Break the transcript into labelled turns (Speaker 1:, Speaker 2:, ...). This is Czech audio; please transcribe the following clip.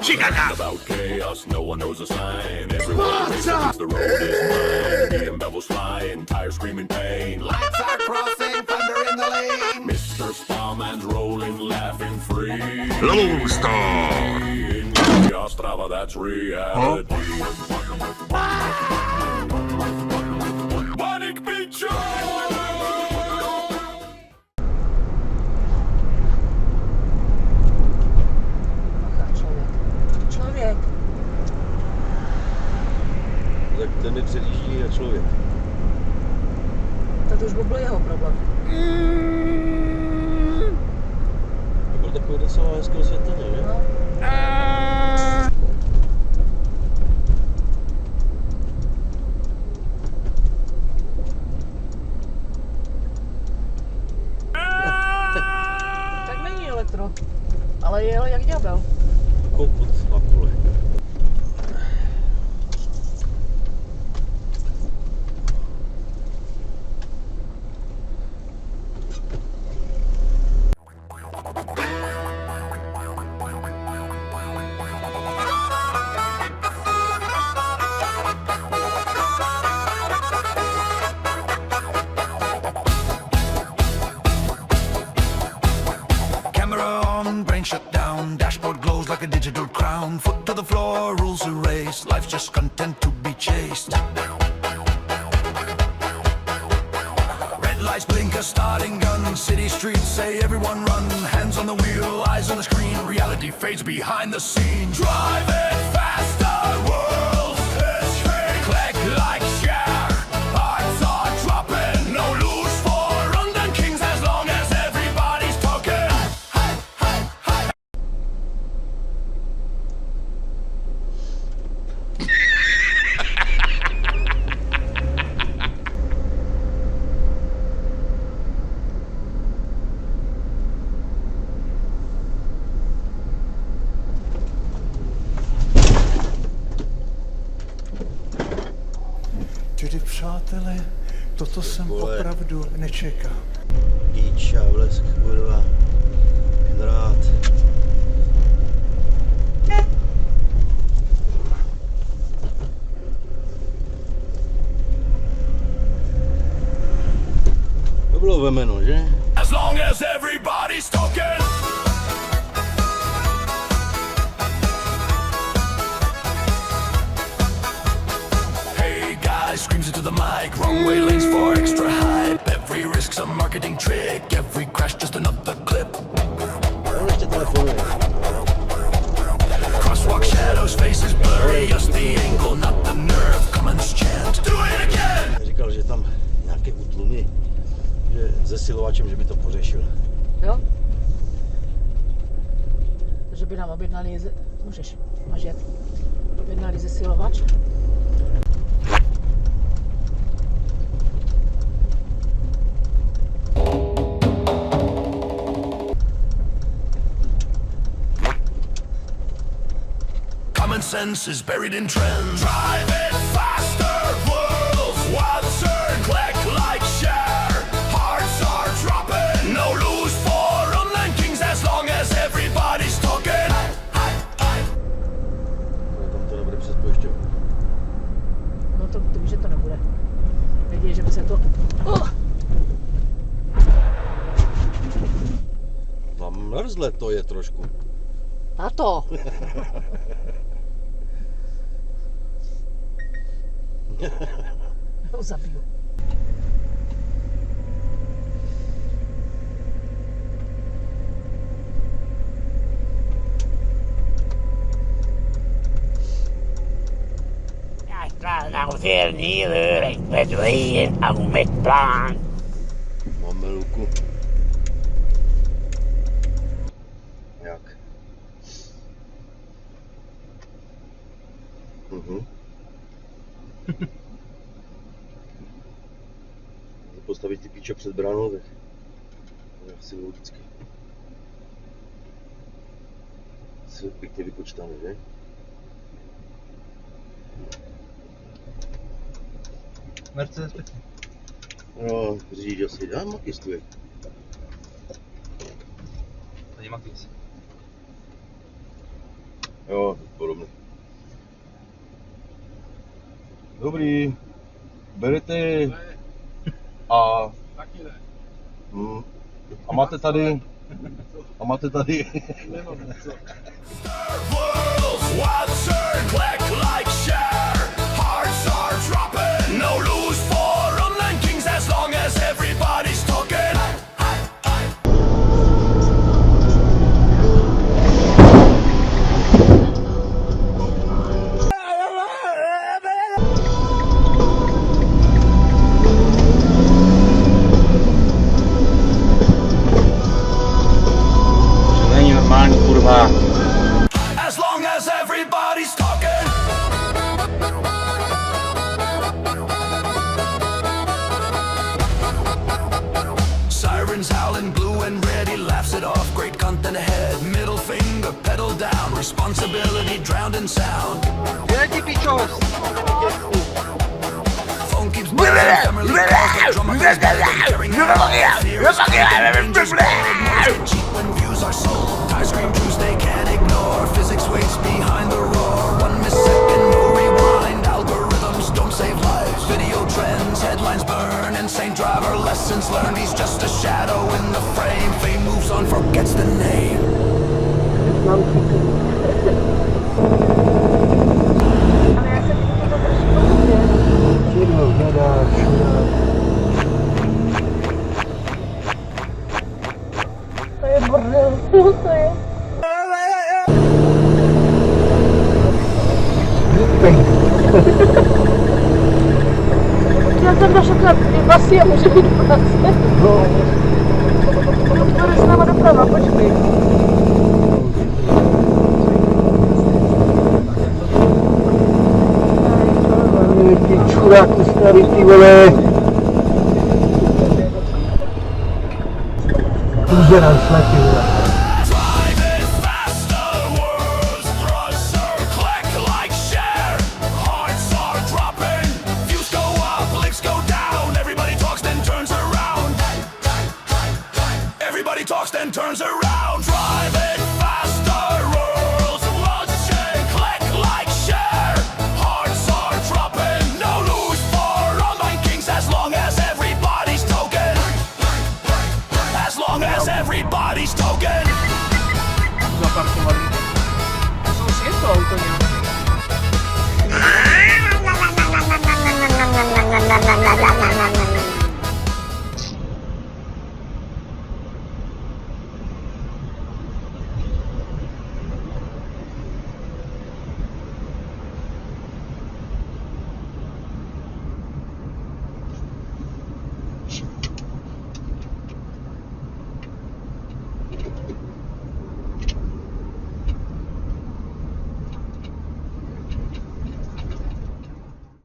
Speaker 1: Šikana! Lone Star! Ostrava, that's reality. Panic picture!
Speaker 2: Člověk.
Speaker 3: Tak ten mi předjíždí a člověk.
Speaker 2: To už by byl jeho problém.
Speaker 3: To byl takový docela hezký osvětlený, že?
Speaker 2: No. Tak není elektro, ale jel jak ďábel.
Speaker 3: Kouput na kole.
Speaker 1: Shut down, dashboard glows like a digital crown. Foot to the floor, rules erased. Life's just content to be chased. Red lights blink a starting gun. City streets say everyone run. Hands on the wheel, eyes on the screen. Reality fades behind the scene. Drive it faster, world is straight. Click like share. Hearts are dropping. No lose for London Kings as long as everybody's talking.
Speaker 4: Tedy přátelé, toto jsem opravdu nečekal.
Speaker 3: Píča, blesk, kurva. Drát. To bylo vemeno, že?
Speaker 1: As long as everybody's talking. Screams into the mic, wrong way lanes for extra hype. Every risk's a marketing trick, every crash just another clip. Crosswalk shadows, faces blurry, just the angle, not the nerve. Comments chant, do it again!
Speaker 3: Říkal, že tam nějaké útlumy, že se silovačem, že by to pořešil.
Speaker 2: Jo? Že by nám objednali, můžeš, máš jet. Objednali zesilovač.
Speaker 1: Common sense is buried in trends. Drive it faster, world's wiser. Click like share. Hearts are dropping. No lose for online kings as long as everybody's talking.
Speaker 3: Tam to nebude přes pojišťovnu.
Speaker 2: No to ty víš, že to nebude. Věděj, že by se to...
Speaker 3: Tam mrzle to je trošku.
Speaker 2: A to! Já ho zabiju.
Speaker 5: Jag strålar ser ner över bedröjen av mitt plan.
Speaker 3: Máme luku. Jak? Postavit ty píče před bránou, tak to je asi logicky. Jsou pěkně vypočítané, že?
Speaker 6: Mercedes pěkně.
Speaker 3: No, řidič asi, a Makis tu je.
Speaker 6: To je Makis.
Speaker 3: Jo, podobně. Dobrý. Berete a... A máte tady...
Speaker 1: World's wild turn, click, like, share. Hearts are dropping, no lose for online kings as long as everybody's talking.
Speaker 3: Není normální, kurva.
Speaker 1: As long as everybody's talking. Sirens howling, blue and red, he laughs it off. Great content ahead, middle finger, pedal down. Responsibility drowned in sound. Phone keeps buzzing, Kimberly calls, the drummer goes begging, carrying out fears. Danger's bold, motives cheap when views are sold. Tie scream truths they can't ignore. Physics waits behind the roar. 1 millisecond, no rewind. Algorithms don't save lives. Video trends, headlines burn. Insane driver, lessons learned. He's just a shadow in the frame. Fame moves on, forgets the name.
Speaker 2: To je bordel, to je. Já tam dáš takhle vlasy a může být práce. Bude s náma doprava, počkej.
Speaker 4: Ty čuráku starý, ty vole. Už je nám šla, ty vole.